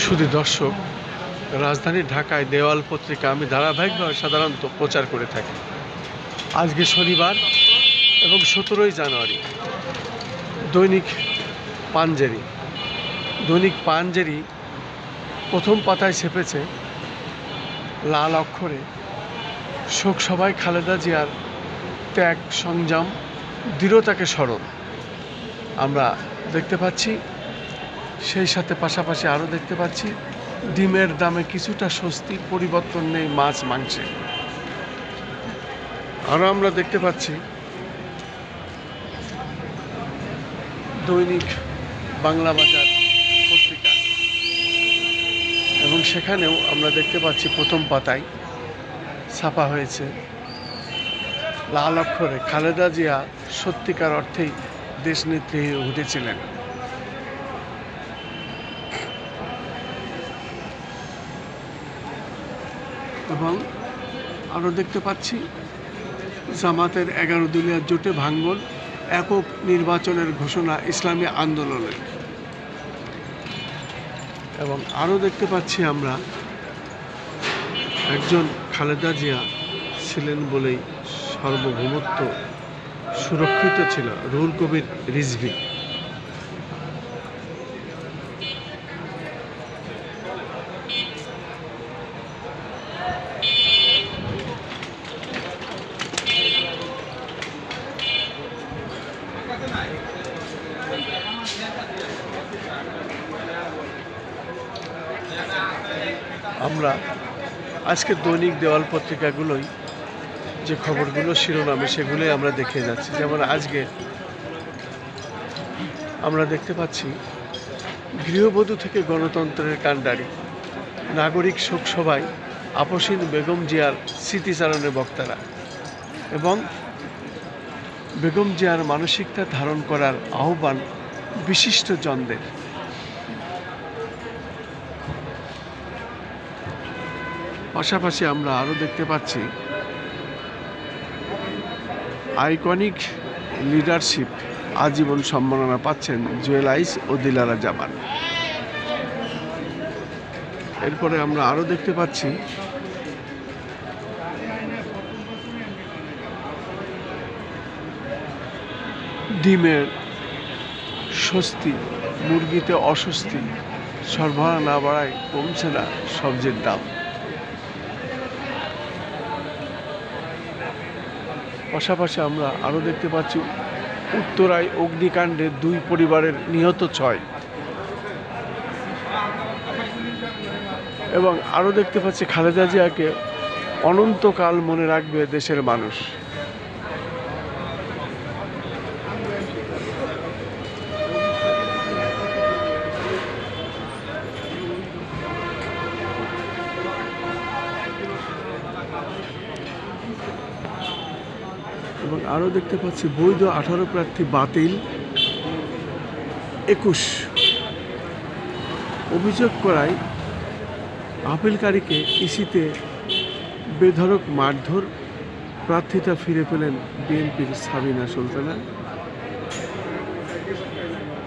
শুধু দর্শক, রাজধানী ঢাকায় দেওয়াল পত্রিকা আমি ধারাবাহিকভাবে সাধারণত প্রচার করে থাকি। আজকে শনিবার এবং 17ই জানুয়ারি। দৈনিক পাঞ্জেরি প্রথম পাতায় ছেপেছে লাল অক্ষরে শোকসভায় খালেদা জিয়ার ত্যাগ, সংযম, দৃঢ়তাকে স্মরণ আমরা দেখতে পাচ্ছি। সেই সাথে পাশাপাশি আরও দেখতে পাচ্ছি ডিমের দামে কিছুটা স্বস্তি, পরিবর্তন নেই মাছ মাংসে। আরও আমরা দেখতে পাচ্ছি দৈনিক বাংলা বাজার পত্রিকা, এবং সেখানেও আমরা দেখতে পাচ্ছি প্রথম পাতায় ছাপা হয়েছে লাল অক্ষরে খালেদা জিয়া সত্যিকার অর্থেই দেশনেত্রী হয়ে উঠেছিলেন। এবং আরও দেখতে পাচ্ছি জামাতের 11 দলীয় জোটে ভাঙন, একক নির্বাচনের ঘোষণা ইসলামী আন্দোলনের। এবং আরও দেখতে পাচ্ছি আমরা একজন খালেদা জিয়া ছিলেন বলেই সার্বভৌমত্ব সুরক্ষিত ছিল, রুহুল কবির রিজভী। আমরা আজকে দৈনিক দেওয়াল পত্রিকাগুলোই যে খবরগুলো শিরোনামে সেগুলোই আমরা দেখে যাচ্ছি। যেমন আজকে আমরা দেখতে পাচ্ছি গৃহবধূ থেকে গণতন্ত্রের কাণ্ডারি, নাগরিক শোকসভায় আপসীন বেগম জিয়ার স্মৃতিচারণের বক্তারা, এবং বেগম জিয়ার মানসিকতা ধারণ করার আহ্বান বিশিষ্টজনদের। পাশাপাশি আমরা আরও দেখতে পাচ্ছি আইকনিক লিডারশিপ, আজীবন সম্মাননা পাচ্ছেন জুয়েল আইস ও দিলারা জামান। এরপরে আমরা আরও দেখতে পাচ্ছি ডিমের স্বস্তি, মুরগিতে অস্বস্তি, সরবরাহ না বাড়ায় কমছে না সবজির দাম। পাশাপাশি আমরা আরও দেখতে পাচ্ছি উত্তরায় অগ্নিকাণ্ডে 2 পরিবারের নিহত 6, এবং আরও দেখতে পাচ্ছি খালেদা জিয়াকে অনন্তকাল মনে রাখবে দেশের মানুষ। এবং আরও দেখতে পাচ্ছি বৈধ 18 প্রার্থী বাতিল, 21 অভিযোগ করায় আপিলকারীকে ইসিতে বেধড়ক মারধর, প্রার্থিতা ফিরে পেলেন বিএনপির সাবিনা সুলতানা।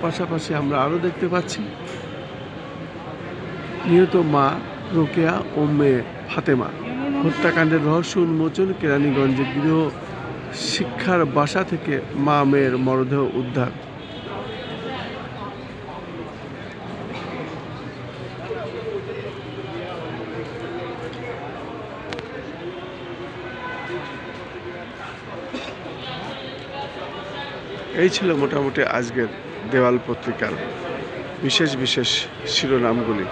পাশাপাশি আমরা আরও দেখতে পাচ্ছি নিহত মা রোকেয়া ও মেয়ে ফাতেমা হত্যাকাণ্ডের রহস্য উন্মোচন, কেরানীগঞ্জে গৃহ শিক্ষার বাসা থেকে মা মেয়ের মরদেহ উদ্ধার। এই ছিল মোটামুটি আজকের দেওয়াল পত্রিকার বিশেষ শিরোনামগুলি।